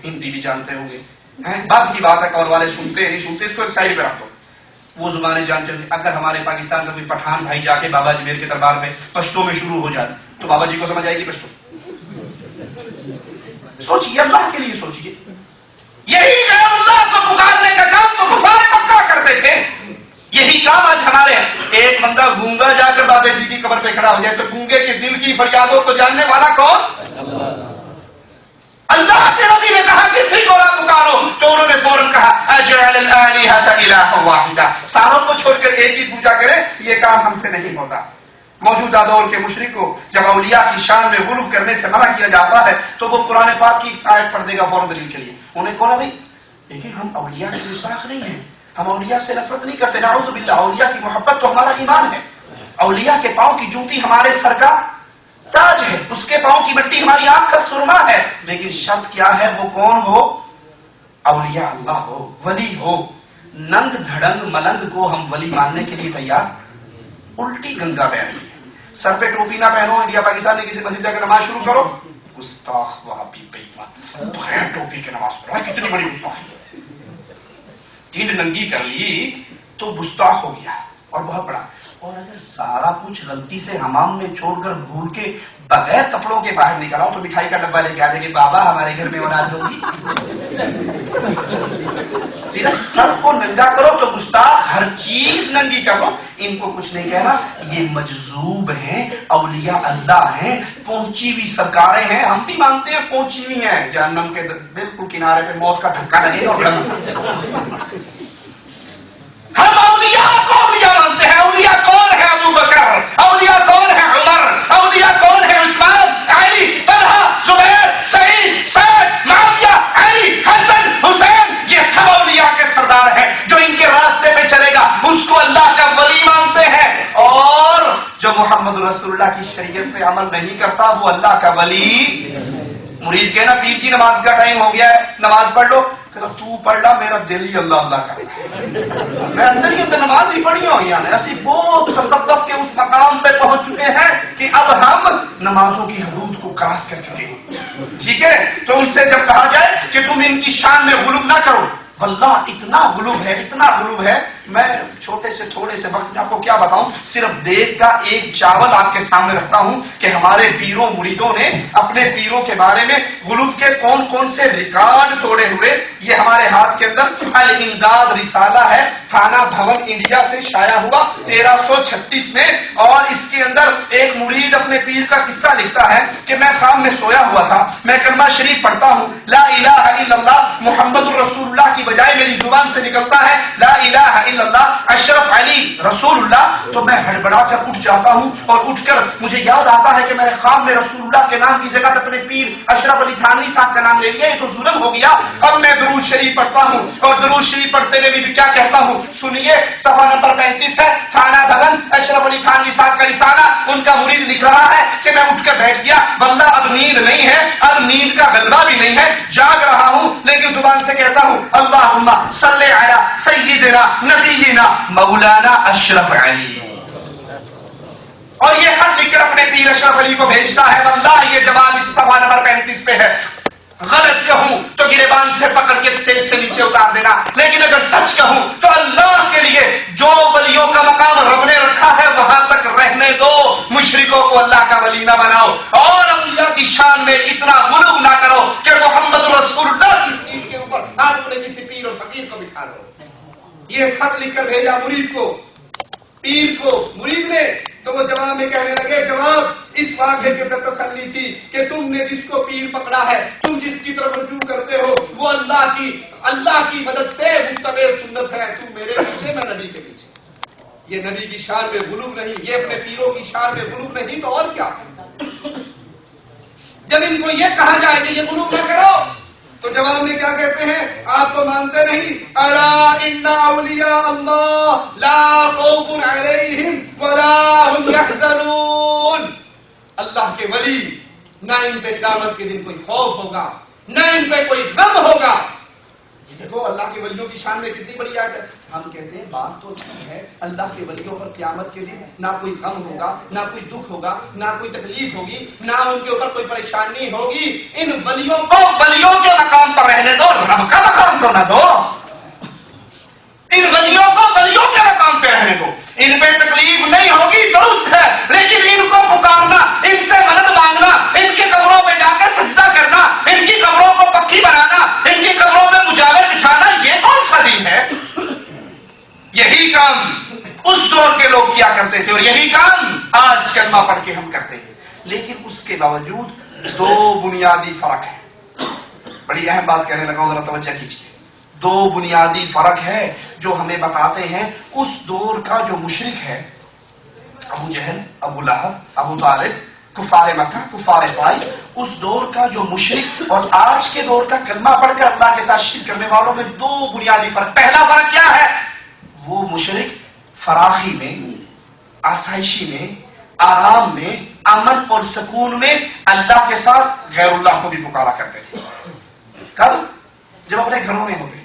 हिंदी भी जानते होंगे, बात की बात है, कौर वाले सुनते नहीं सुनते, इसको एक साइड पे रख दो, वो जुबानें जानते होंगे। अगर हमारे पाकिस्तान का कोई पठान भाई जाके बाबा अजमेर के दरबार में पश्तो में शुरू हो जाए तो बाबा जी को समझ आएगी पश्तो? सोचिए, अल्लाह के लिए सोचिए। यही अल्लाह को पुकारने का काम तो कुफार मक्का करते थे, यही काम आज हमारे हैं। एक बंदा गूंगा जाकर बाबा जी की कब्र पे खड़ा हो जाए तो गूंगे के दिल की फरियादों को जानने वाला कौन? अल्लाह के नबी ने कहा किसी को ना पुकारो, तो उन्होंने फौरन कहा अजअल आलिहता इलाहा वाहिदा, सारों को छोड़कर एक ही पूजा करें, ये काम हमसे नहीं होता। मौजूदा दौर के मुशरिक को जब औलिया की शान में गुलूफ करने से मना किया जाता है तो वो कुरान पाक की आयत पढ़ देगा फौरन दलील के लिए। उन्हें कौन है भाई? देखिए, हम औलिया के गुस्ताख नहीं है, हम औलिया से नफरत नहीं करते, नाऊज़ु बिल्लाह, औलिया की मोहब्बत तो हमारा ईमान है। औलिया के पांव की जूती हमारे सर का ताज है, उसके पांव की मिट्टी हमारी आंख का सुरमा है, लेकिन शर्त क्या है? वो कौन हो? औलिया अल्लाह हो, वली हो। नंग धड़ंग मलंग को हम वली मानने के लिए तैयार? उल्टी गंगा बह रही है। सर पे टोपी ना पहनो, इंडिया पाकिस्तान में किसी मस्जिद जाकर नमाज शुरू करो, गुस्ताख वहाबी बेईमान, बगैर टोपी के नमाज पढ़ो, कितनी बड़ी गुस्ताखी। तीन नंगी कर ली तो गुस्ताख हो गया और बहुत बड़ा। और अगर सारा कुछ गलती से हमाम में छोड़कर भूल के बगैर कपड़ों के बाहर निकल आओ तो मिठाई का डब्बा लेके आ जाएंगे, बाबा हमारे घर में औलाद होगी। सिर्फ सर को नंगा करो तो गुस्ताख, हर चीज नंगी करो, इनको कुछ नहीं कहना। ये मजजूब हैं, औलिया अल्लाह हैं, पहुंची हुई सरकारें हैं। हम भी मानते हैं पहुंची हुई हैं, जहन्नम के बिल्कुल किनारे पे मौत का धक्का लगेगा और हम औलिया को औलिया मानते हैं। औलिया कौन है? अबू बकर। औलिया कौन है? उमर। औलिया कौन है? उस्मान, अली, तलहा, जुबैर, सईद, सैद, मुआविया, अली, हसन, हुसैन, ये सब औलिया के सरदार हैं। जो इनके रास्ते पे चलेगा उसको अल्लाह का वली मानते हैं, और जो मोहम्मद रसूलुल्लाह की शरीयत पे अमल नहीं करता वो अल्लाह का वली। मुरीद कहना पीर जी नमाज का टाइम हो गया है, नमाज पढ़ लो। कहता तू पढ़ ला, मेरा दिल ही अल्लाह अल्लाह का, मैं अंदर ही अंदर नमाज ही पढ़ी हो। यानी ऐसी बहुत तसव्वुफ के उस मकाम पे पहुंच चुके हैं कि अब हम नमाजों की हदूद को क्रॉस कर चुके हैं। ठीक है, तो उनसे जब कहा जाए कि तुम इनकी शान में गुलूब ना करो, वल्लाह इतना गुलूब है, इतना गुलूब है, मैं छोटे से थोड़े से वक्त में आपको क्या बताऊं, सिर्फ देख का एक चावल आपके सामने रखता हूं कि हमारे पीरों मुरीदों ने अपने पीरों के बारे में गुलूब के कौन कौन से रिकॉर्ड तोड़े हुए। ये हमारे हाथ के अंदर अल इमदाद रिसाला है, थाना भवन इंडिया से शाया हुआ 1336 में, और इसके अंदर एक मुरीद अपने पीर का किस्सा लिखता है कि मैं ख्वाब में सोया हुआ था, मैं कलमा शरीफ पढ़ता हूं, ला इलाहा इल्लल्लाह मुहम्मदुर रसूलुल्लाह की बजाय मेरी जुबान से निकलता है ला इलाहा इल्लल्लाह अशरफ अली रसूलुल्लाह। तो मैं हड़बड़ा कर उठ जाता हूं और उठकर मुझे याद आता है कि मैंने ख्वाब में रसूलुल्लाह के नाम की जगह अपने पीर अशरफ अली थानवी साहब का नाम ले लिया, ये तो जुल्म हो गया। अब मैं दुरूद शरीफ पढ़ता हूं और दुरूद शरीफ पढ़ते हुए भी क्या कहता हूं, सुनिए, सफा नंबर 35 है, थाना भवन अशरफ अली थानवी साहब का रिसाला। उनका मुरीद लिख रहा है कि मैं उठकर बैठ गया, वल्लाह अब नींद नहीं है, अब नींद का गलबा भी नहीं है, जाग रहा हूं, लेकिन जुबान से कहता हूं अल्लाहुम्मा सल्ली अला सय्यिदिना नबीना मौलाना अशरफ अली। और ये खत लिखकर अपने पीर अशरफ अली को भेजता है। वल्लाह ये जवाब इस सफा नंबर 35 पे है। गलत कहूं तो गिरेबान से पकड़ के स्टेज से नीचे उतार देना, लेकिन अगर सच कहूं तो अल्लाह के लिए जो वलियों का मकाम रब ने रखा है वहां तक रहने दो। मुशरिकों को अल्लाह का वली ना बनाओ और औलिया की शान में इतना गुलूब ना करो कि मोहम्मद रसूलुल्लाह की सीन के ऊपर आपने किसी पीर और फकीर को बिठा दो। ये खत लिखकर भेजा मुरीद को, पीर को, मुरीद ने। तो वो जवाब में कहने लगे, जवाब इस वाक़े के अंदर तसल्ली थी कि तुमने जिसको पीर पकड़ा है, तुम जिसकी तरफ रुजू करते हो, वो अल्लाह की मदद से मुत्तबे सुन्नत है। तुम मेरे पीछे, मैं नबी के पीछे। ये नबी की शान में गुलूब नहीं, ये अपने पीरों की शान में गुलूब नहीं, तो और क्या। जब इनको ये कहा जाए कि ये गुलूब ना करो, तो जवाब में क्या कहते हैं, आप तो मानते नहीं, अला इन्ना औलिया अल्लाह ला खौफुन अलैहिम वला हुम यहज़नून। अल्लाह के वली, ना इन पे क़यामत के दिन कोई खौफ होगा, ना इन पे कोई गम होगा। ये देखो अल्लाह के वलियों की शान में कितनी बड़ी आयत है। हम कहते हैं बात तो ठीक है, अल्लाह के वलियों पर क़यामत के दिन ना कोई गम होगा, ना कोई दुख होगा, ना कोई तकलीफ होगी, ना उनके ऊपर कोई परेशानी होगी। इन वलियों को वलियों के मकाम رب کا مقام تو نہ دو، ان غلیوں کو غلیوں کے مقام پہ رہنے دو. ان پہ تکلیف نہیں ہوگی درست ہے، لیکن ان کو پکارنا، ان سے مدد مانگنا، ان کی قبروں پہ جا کے سجدہ کرنا، ان کی قبروں کو پکی بنانا، ان کی قبروں پہ مجاور بچھانا، یہ کون سا دین ہے؟ یہی کام اس دور کے لوگ کیا کرتے تھے اور یہی کام آج کلمہ پڑھ کے ہم کرتے ہیں. لیکن اس کے باوجود دو بنیادی فرق ہیں. بڑی اہم بات کہنے لگا ہوں، ذرا توجہ کیجیے. دو بنیادی فرق ہے جو ہمیں بتاتے ہیں اس دور کا جو مشرک ہے، ابو جہل، ابو لہب، ابو طالب، کفار مکہ، کفار طائف، اس دور کا جو مشرک اور آج کے دور کا کلمہ پڑھ کر اللہ کے ساتھ شرک کرنے والوں میں دو بنیادی فرق. پہلا فرق کیا ہے؟ وہ مشرک فراخی میں، آسائشی میں، آرام میں، امن اور سکون میں اللہ کے ساتھ غیر اللہ کو بھی پکارا کرتے تھے. کب؟ جب اپنے گھروں میں ہوتے،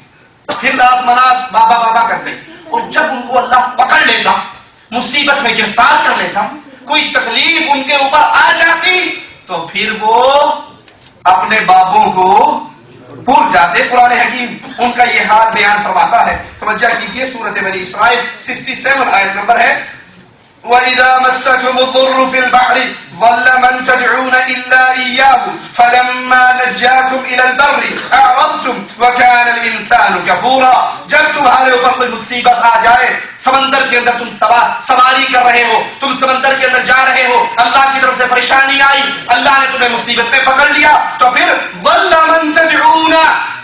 پھر لات منات بابا بابا کرتے، اور جب ان کو اللہ پکڑ لیتا، مصیبت میں گرفتار کر لیتا، کوئی تکلیف ان کے اوپر آ جاتی، تو پھر وہ اپنے بابوں کو بھول جاتے. قرآن حکیم ان کا یہ حال بیان فرماتا ہے. توجہ کیجیے، سورۃ بنی اسرائیل 67 آیت نمبر ہے. وَإِذَا مَسَّكُمُ الضُّرُّ فِي الْبَحْرِ ضَلَّ مَن تَدْعُونَ إِلَّا إِيَّاهُ فَلَمَّا نَجَّاكُمْ إِلَى الْبَرِّ أَعْرَضْتُمْ وَكَانَ الْإِنسَانُ كَفُورًا. جب تمہارے اوپر کوئی مصیبت آ جائے، سمندر کے اندر تم سواری کر رہے ہو، تم سمندر کے اندر جا رہے ہو، اللہ کی طرف سے پریشانی آئی، اللہ نے تمہیں مصیبت میں پکڑ لیا، تو پھر ضَلَّ مَن تَدْعُونَ،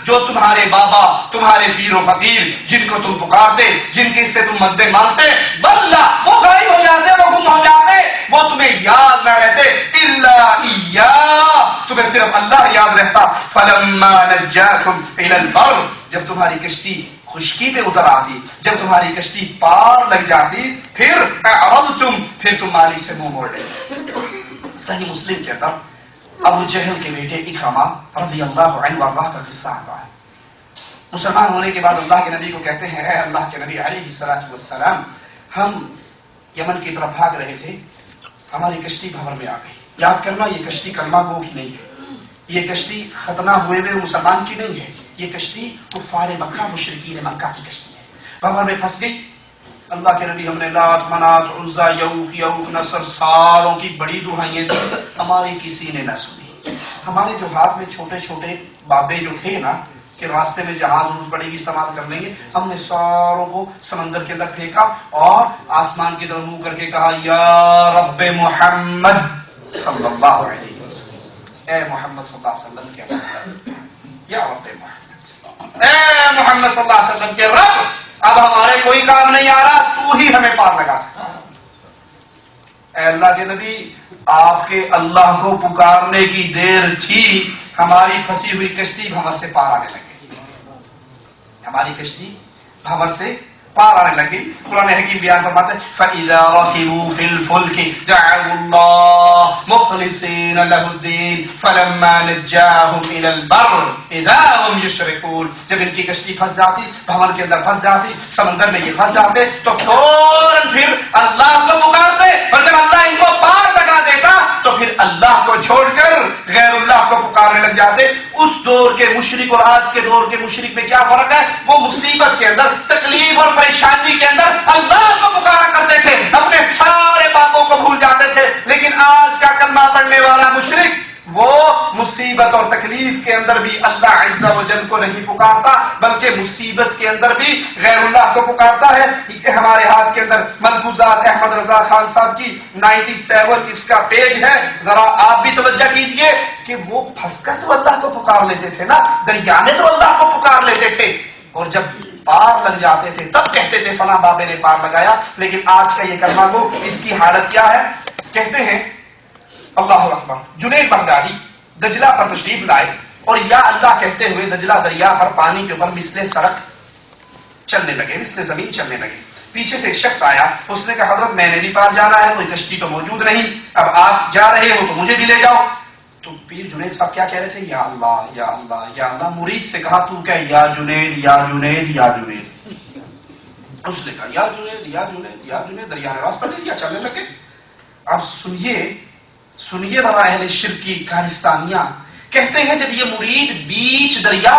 جو تمہارے بابا، تمہارے پیر و فقیر، جن کو تم پکارتے، جن کے سے تم مدد مانگتے، واللہ وہ غائب ہو جاتے، وہ گم ہو جاتے، وہ تمہیں یاد نہ رہتے. الا ایاہ، تمہیں صرف اللہ یاد رہتا. فلما نجاکم الی البر، جب تمہاری کشتی خشکی پہ اتر آتی، جب تمہاری کشتی پار لگ جاتی، پھر اعرضتم، پھر تم مالک سے منہ موڑ لیتے. صحیح مسلم کے اندر ابو جہل کے بیٹے اکرمہ رضی اللہ عنہ کا قصہ آتا ہے. مسلمان ہونے کے بعد اللہ کے نبی کو کہتے ہیں، اے اللہ کے نبی علیہ الصلوۃ والسلام، ہم یمن کی طرف بھاگ رہے تھے، ہماری کشتی بھنور میں آ گئی. یاد کرنا، یہ کشتی کلمہ گو کی نہیں ہے، یہ کشتی ختنہ ہوئے ہوئے مسلمان کی نہیں ہے، یہ کشتی کفار مکہ، مشرکین مکہ کی کشتی ہے. بھنور میں پھنس گئی. اللہ کے نبی، ہم نے لات منات عزا یعوق نصر ساروں کی بڑی دہائیاں دی، ہماری کسی نے نہ سنی. ہمارے جو ہاتھ میں چھوٹے چھوٹے بابے جو تھے نا، کہ راستے میں جہاں ضرورت پڑے گی استعمال کر لیں گے، ہم نے ساروں کو سمندر کے اندر پھینکا اور آسمان کی طرف منہ کر کے کہا، یا رب محمد صلی اللہ علیہ وسلم، اے محمد صلی اللہ علیہ وسلم کے رب، یا رب محمد، اے محمد صلی اللہ علیہ وسلم کے رب، اب ہمارے کوئی کام نہیں آ رہا، تو ہی ہمیں پار لگا سکتا. اے اللہ کے نبی، آپ کے اللہ کو پکارنے کی دیر تھی، ہماری پھنسی ہوئی کشتی بھنور سے پار آنے لگی. ہماری کشتی بھنور سے پار آنے لگی. قرآن حکیم بیان فرماتا ہے، فَإِذَا رَكِبُوا فِي الْفُلْكِ دَعَوُا اللَّهَ مُخْلِصِينَ لَهُ الدِّينَ فَلَمَّا نَجَّاهُمْ إِلَى الْبَرِّ إِذَا هُمْ يُشْرِكُونَ. جب ان کی کشتی پھنس جاتی، بھنور کے اندر پھنس جاتی، سمندر میں یہ پھنس جاتے، تو فوراً پھر اللہ کو پکارتے، اور جب اللہ ان کو پار لگا دیتا تو پھر اللہ کو چھوڑ کر غیر اللہ کو پکارنے لگ جاتے. اس دور کے مشرک اور آج کے دور کے مشرک میں کیا فرق ہے؟ وہ مصیبت کے اندر، تکلیف اور پریشانی کے اندر اللہ کو پکارا کرتے تھے، اپنے سارے باپوں کو بھول جاتے تھے. لیکن آج کا کلمہ پڑھنے والا مشرک، وہ مصیبت اور تکلیف کے اندر بھی اللہ عز و جل کو نہیں پکارتا، بلکہ مصیبت کے اندر بھی غیر اللہ کو پکارتا ہے. یہ ہمارے ہاتھ کے اندر ملفوظات احمد رضا خان صاحب کی 97 اس کا پیج ہے، ذرا آپ بھی توجہ کیجئے کہ وہ پھنس کر تو اللہ کو پکار لیتے تھے نا، دریا میں تو اللہ کو پکار لیتے تھے، اور جب پار لگ جاتے تھے تب کہتے تھے فلاں بابے نے پار لگایا. لیکن آج کا یہ کلمہ گو، اس کی حالت کیا ہے؟ کہتے ہیں اللہ اکبر، جنید بغدادی دجلہ پر تشریف لائے اور یا اللہ کہتے ہوئے دجلہ دریا پر پانی کے اوپر مثل سڑک چلنے لگے، مثل زمین چلنے لگے. پیچھے سے ایک شخص آیا، اس نے کہا حضرت میں نے بھی پار جانا ہے، کوئی کشتی تو موجود نہیں، اب آپ جا رہے ہو تو مجھے بھی لے جاؤ. تو پیر جنید صاحب کیا کہہ رہے تھے؟ یا اللہ یا اللہ یا اللہ. مرید سے کہا تو کہ یا جنید یا جنید یا جنید. اس نے کہا یا جنید یا جنید یا جنید، دریا نے راستہ دے دیا، چلنے لگے. اب سنیے بابا اہل شرک کی کارستانیاں. کہتے ہیں جب یہ مرید بیچ دریا